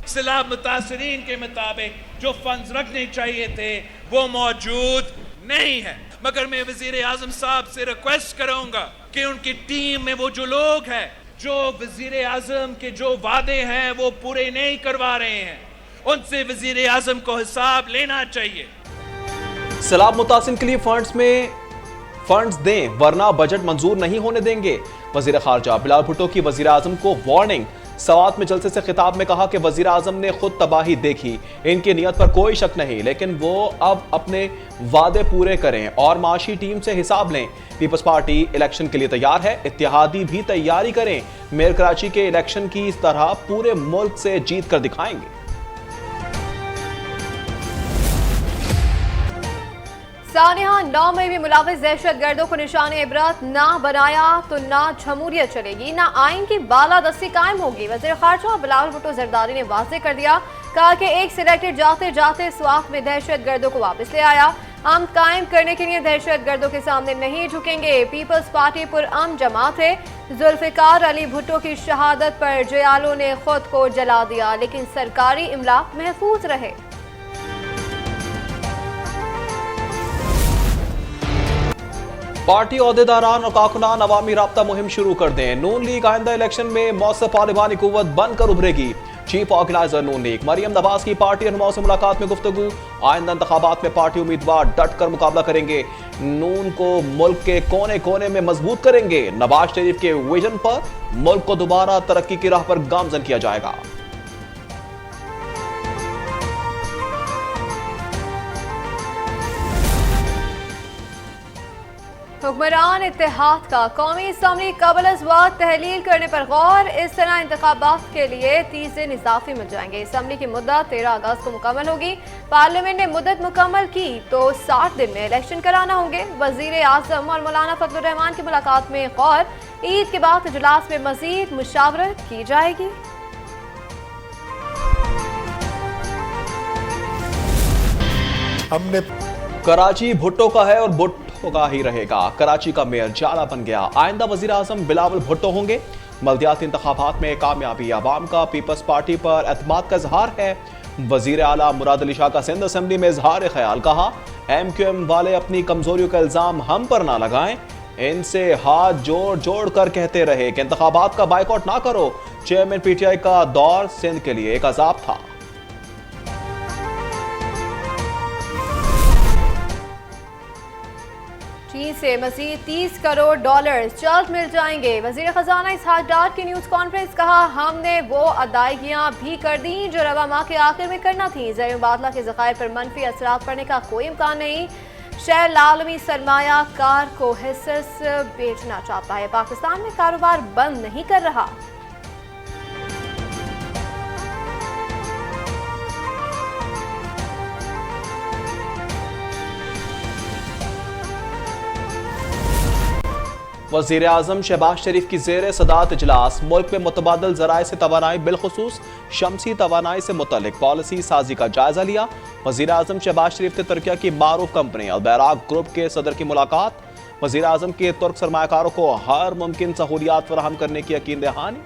सैलाब मुतासरीन के मुताबिक जो फंड्स रखने चाहिए थे वो मौजूद नहीं है। मगर मैं वजीर आजम साहब से रिक्वेस्ट करूंगा कि उनकी टीम में वो जो लोग हैं जो वजीर आजम के जो वादे हैं वो पूरे नहीं करवा रहे हैं, उनसे वजीर आजम को हिसाब लेना चाहिए। सैलाब मुतासिन के लिए फंड्स दें वरना बजट मंजूर नहीं होने देंगे। वजीर खारजा बिलावल भुट्टो की वजीर आजम को वार्निंग। सवात में जलसे से खिताब में कहा कि वजीर आजम ने खुद तबाही देखी, इनकी नीयत पर कोई शक नहीं, लेकिन वो अब अपने वादे पूरे करें और माशी टीम से हिसाब लें। पीपल्स पार्टी इलेक्शन के लिए तैयार है, इत्तेहादी भी तैयारी करें। मेयर कराची के इलेक्शन की इस तरह पूरे मुल्क से जीत कर दिखाएंगे। सानिया 9 में भी मुलाविस दहशत गर्दों को निशान इबरत ना बनाया तो ना जमहूरियत चलेगी, ना आइन की बालादस्ती कायम होगी। वज़ीर ख़ारजा बिलावल भुट्टो जरदारी ने वाज़ेह कर दिया, कहा कि एक सिलेक्टेड जाते जाते स्वाफ में दहशत गर्दों को वापस ले आया। हम कायम करने के लिए दहशत गर्दों के सामने नहीं झुकेंगे। पीपल्स पार्टी पुरअमन जमात है। जुल्फ़िकार अली भुट्टो की शहादत पर जयालों ने खुद को जला दिया, लेकिन सरकारी इमला महफूज रहे। पार्टी ओहदेदारान और कारकुनान अवामी राब्ता मुहिम शुरू कर दें। नून लीग आइंदा इलेक्शन में मौसर पार्लिमानी कुव्वत बनकर उभरेगी। चीफ ऑर्गेनाइजर नून लीग मरियम नवाज की पार्टी रहनुमाओं से मुलाकात में गुफ्तगू। आइंदा इंतखाबात में पार्टी उम्मीदवार डट कर मुकाबला करेंगे, नून को मुल्क के कोने कोने में मजबूत करेंगे। नवाज शरीफ के विजन पर मुल्क को दोबारा तरक्की की राह पर गामजन किया जाएगा। हुक्मरान इत्तेहाद का कौमी असम्बली कबल-अज़-वक़्त तहलील करने पर गौर। इस तरह इंतखाबात के लिए 30 दिन इजाफी मिल जाएंगे। असम्बली की मुद्दत 13 अगस्त को मुकम्मल होगी। पार्लियामेंट ने मुद्दत मुकम्मल की तो 60 दिन में इलेक्शन कराना होंगे। वज़ीर आज़म और मौलाना फजलुर रहमान की मुलाकात में गौर। ईद के बाद इजलास में मजीद मुशावरत की जाएगी। हमने कराची भुट्टो का है और भुट्टो का ही रहेगा। कराची का मेयर जाला बन गया। आइंदा वजीर आजम बिलावल भुट्टो होंगे। बल्दियाती इंतखाबात में कामयाबी अवाम का पीपल्स पार्टी पर एतमाद का इजहार है। वजीर आला मुराद अली शाह का सिंध असेंबली में इजहार ख्याल। कहा MQM वाले अपनी कमजोरियों का इल्जाम हम पर ना लगाएं, इनसे हाथ जोड़ जोड़ कर कहते रहे कि इंतखाबात का बाइकआउट ना करो। चेयरमैन PTI का दौर सिंध के लिए एक अजाब था। चीन से मजीद $30 करोड़ जल्द मिल जाएंगे। वजीर खजाना इसहाक डार की न्यूज कॉन्फ्रेंस। कहा हमने वो अदायगियां भी कर दी जो रवा माह के आखिर में करना थी। ज़र मुबादला के ज़खायर पर मनफी असरात पड़ने का कोई इम्कान नहीं। शहर आलमी सरमाया कार को हिस्स बेचना चाहता है। पाकिस्तान में कारोबार बंद नहीं कर रहा। वज़ीर आज़म शहबाज शरीफ की ज़ेर सदारत इजलास। मुल्क में मुतबादल ज़राए से तवानाई बिलखुसूस शमसी तवानाई से मुतल्लिक पॉलिसी साजी का जायजा लिया। वज़ीर आज़म शहबाज शरीफ से तुर्किया की मारूफ कंपनी अलबैराक ग्रुप के सदर की मुलाकात। वज़ीर आज़म के तुर्क सरमायाकारों को हर मुमकिन सहूलियात फराहम करने की यकीन दहानी।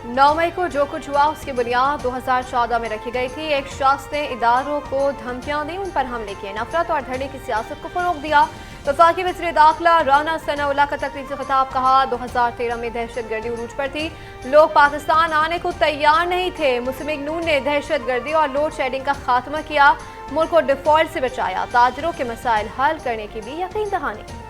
नौ मई को जो कुछ हुआ उसकी बुनियाद 2014 में रखी गई थी। एक शख्स ने इदारों को धमकियां दी, उन पर हमले किए, नफरत और धड़े की सियासत को फरोग दिया। वफाकी वज़ीर दाखिला राना सनाउल्लाह का तकरीर से खिताब। कहा 2013 में दहशत गर्दी उरूज पर थी, लोग पाकिस्तान आने को तैयार नहीं थे। मुस्लिम लीग नून ने दहशत गर्दी और लोड शेडिंग का खात्मा किया, मुल्क को डिफॉल्ट से बचाया, ताजरों के मसाइल हल करने की भी यकीन दहानी।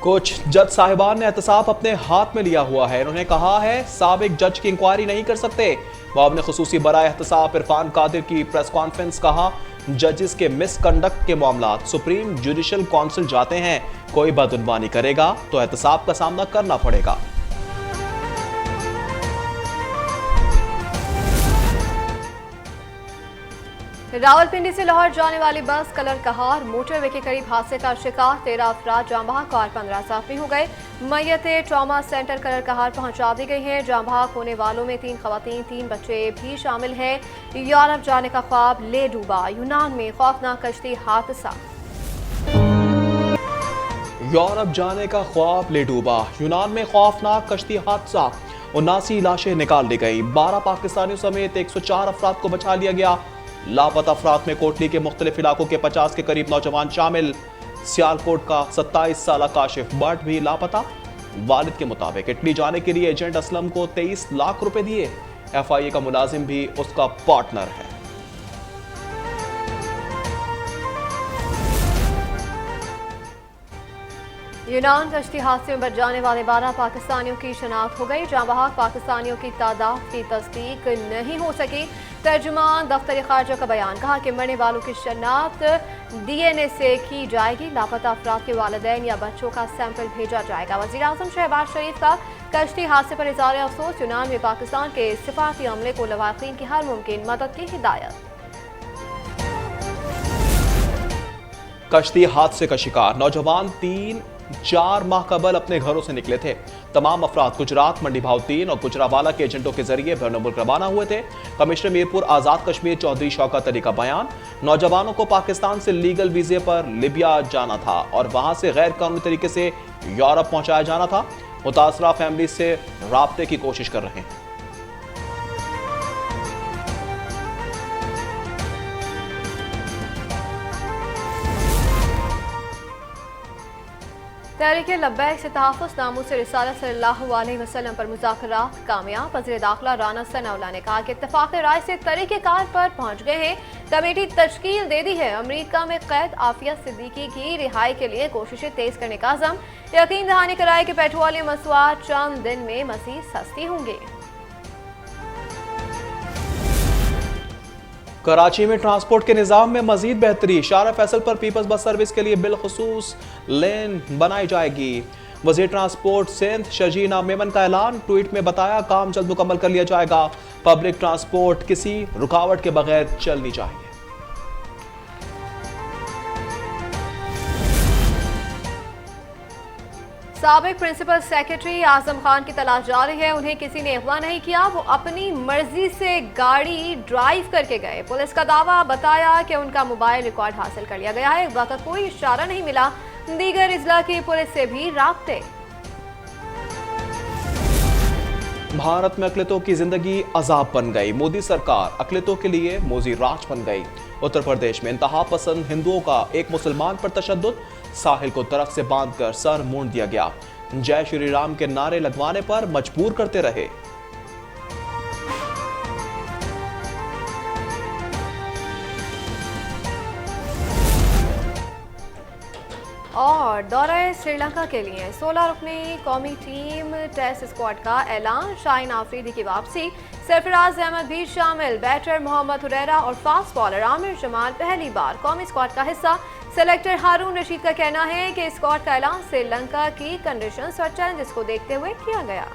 कुछ जज साहिबान ने एहतसाब अपने हाथ में लिया हुआ है। इन्होंने कहा है साबिक जज की इंक्वायरी नहीं कर सकते। वाब ने खुसूसी बराए एहतसाब इरफान कादिर की प्रेस कॉन्फ्रेंस। कहा जजेस के मिसकंडक्ट के मामला सुप्रीम जुडिशल काउंसिल जाते हैं, कोई बदउनवानी करेगा तो एहतसाब का सामना करना पड़ेगा। रावलपिंडी से लाहौर जाने वाली बस कलर कहार मोटरवे के करीब हादसे का शिकार। 13 अफराद जाँ बहक और 15 जख्मी हो गए। मैयतें ट्रॉमा सेंटर करर कहार पहुंचा दी गई हैं। जाँ बहक होने वालों में 3 खवातीन 3 बच्चे भी शामिल हैं। यूरोप जाने का ख्वाब ले डूबा, यूनान में खौफनाक कश्ती हादसा। यूरोप जाने का ख्वाब ले डूबा, यूनान में खौफनाक कश्ती हादसा। 79 लाशें निकाल ली गई, 12 पाकिस्तानियों समेत 104 अफराद को बचा लिया गया। लापता अफराद में कोटली के मुख्तलिफ इलाकों के 50 के करीब नौजवान शामिल। सियालकोट का 27 साल काशिफ बट भी लापता। वालिद के मुताबिक इटली जाने के लिए एजेंट असलम को 23 लाख रुपए दिए। FIA का मुलाजिम भी उसका पार्टनर है। यूनान कश्ती हादसे में बच जाने वाले 12 पाकिस्तानियों की शनाख्त हो गई। जाँ बहक पाकिस्तानियों की तादाद की तस्दीक नहीं हो सकी। तर्जुमान दफ्तर खारजा का बयान, कहा कि मरने वालों की शनाख्त DNA से की जाएगी। लापता अफराद के वालिदैन या बच्चों का सैंपल भेजा जाएगा। वज़ीर आज़म शहबाज शरीफ का कश्ती हादसे पर इज़हार अफसोस। यूनान में पाकिस्तान के सिफारती अमले को लवाकिन की हर मुमकिन मदद की हिदायत। कश्ती हादसे का शिकार नौजवान 3-4 माह कबल अपने घरों से निकले थे। तमाम अफराद गुजरात, मंडी भाव 3 और गुजरावाला के एजेंटों के जरिए बैरून मुल्क रवाना हुए थे। कमिश्नर मीरपुर आजाद कश्मीर चौधरी शौकत अली का बयान, नौजवानों को पाकिस्तान से लीगल वीजे पर लिबिया जाना था और वहां से गैर कानूनी तरीके से यूरोप पहुंचाया जाना था। मुतासरा फैमिली से राब्ते की कोशिश कर रहे हैं। तहरीक लब्बैक से तहफ़्फ़ुज़ नामों से रिसालत सल्लल्लाहु अलैहि वसल्लम पर मुज़ाकरात कामयाब। वज़ीर दाखिला राना सनाउल्लाह ने कहा कि इत्तफ़ाक़ राय से तरीक़ेकार पर पहुँच गए हैं। कमेटी तश्कील दे दी है। अमरीका में कैद आफिया सिद्दीकी की रिहाई के लिए कोशिशें तेज़ करने का अज़म। यकीन दहानी कराए कि पेट्रोलियम मसनूआत चंद दिन में मज़ीद सस्ती होंगी। कराची में ट्रांसपोर्ट के निज़ाम में मजीद बेहतरी, शारा फैसल पर पीपल्स बस सर्विस के लिए बिलखुसूस लेन बनाई जाएगी। वज़ीर ट्रांसपोर्ट सिंध शजीना मेमन का ऐलान, ट्वीट में बताया काम जल्द मुकम्मल कर लिया जाएगा। पब्लिक ट्रांसपोर्ट किसी रुकावट के बगैर चलनी चाहिए। साबिक प्रिंसिपल सेक्रेटरी आजम खान की तलाश जारी है। उन्हें किसी ने अगवा नहीं किया, वो अपनी मर्जी से गाड़ी ड्राइव करके गए। पुलिस का दावा बताया कि उनका मोबाइल रिकॉर्ड हासिल कर लिया गया है। वक्त कोई इशारा नहीं मिला। दीगर इजला की पुलिस से भी राब्ते। भारत में अकलितों की जिंदगी अजाब बन गई। मोदी सरकार अकलितों के लिए मोजी राज बन गई। उत्तर प्रदेश में इंतहा पसंद हिंदुओं का एक मुसलमान पर तशद्दुद, साहिल को दरख्त से बांधकर सर मूंड दिया गया। जय श्री राम के नारे लगवाने पर मजबूर करते रहे। और दौरे श्रीलंका के लिए 16 रुकनी कौमी टीम टेस्ट स्क्वाड का ऐलान। शाहीन आफरीदी की वापसी, सरफराज अहमद भी शामिल। बैटर मोहम्मद हुरैरा और फास्ट बॉलर आमिर जमाल पहली बार कौमी स्क्वाड का हिस्सा। सेलेक्टर हारून रशीद का कहना है कि स्क्वाड का ऐलान श्रीलंका की कंडीशंस और चैलेंजेस को देखते हुए किया गया।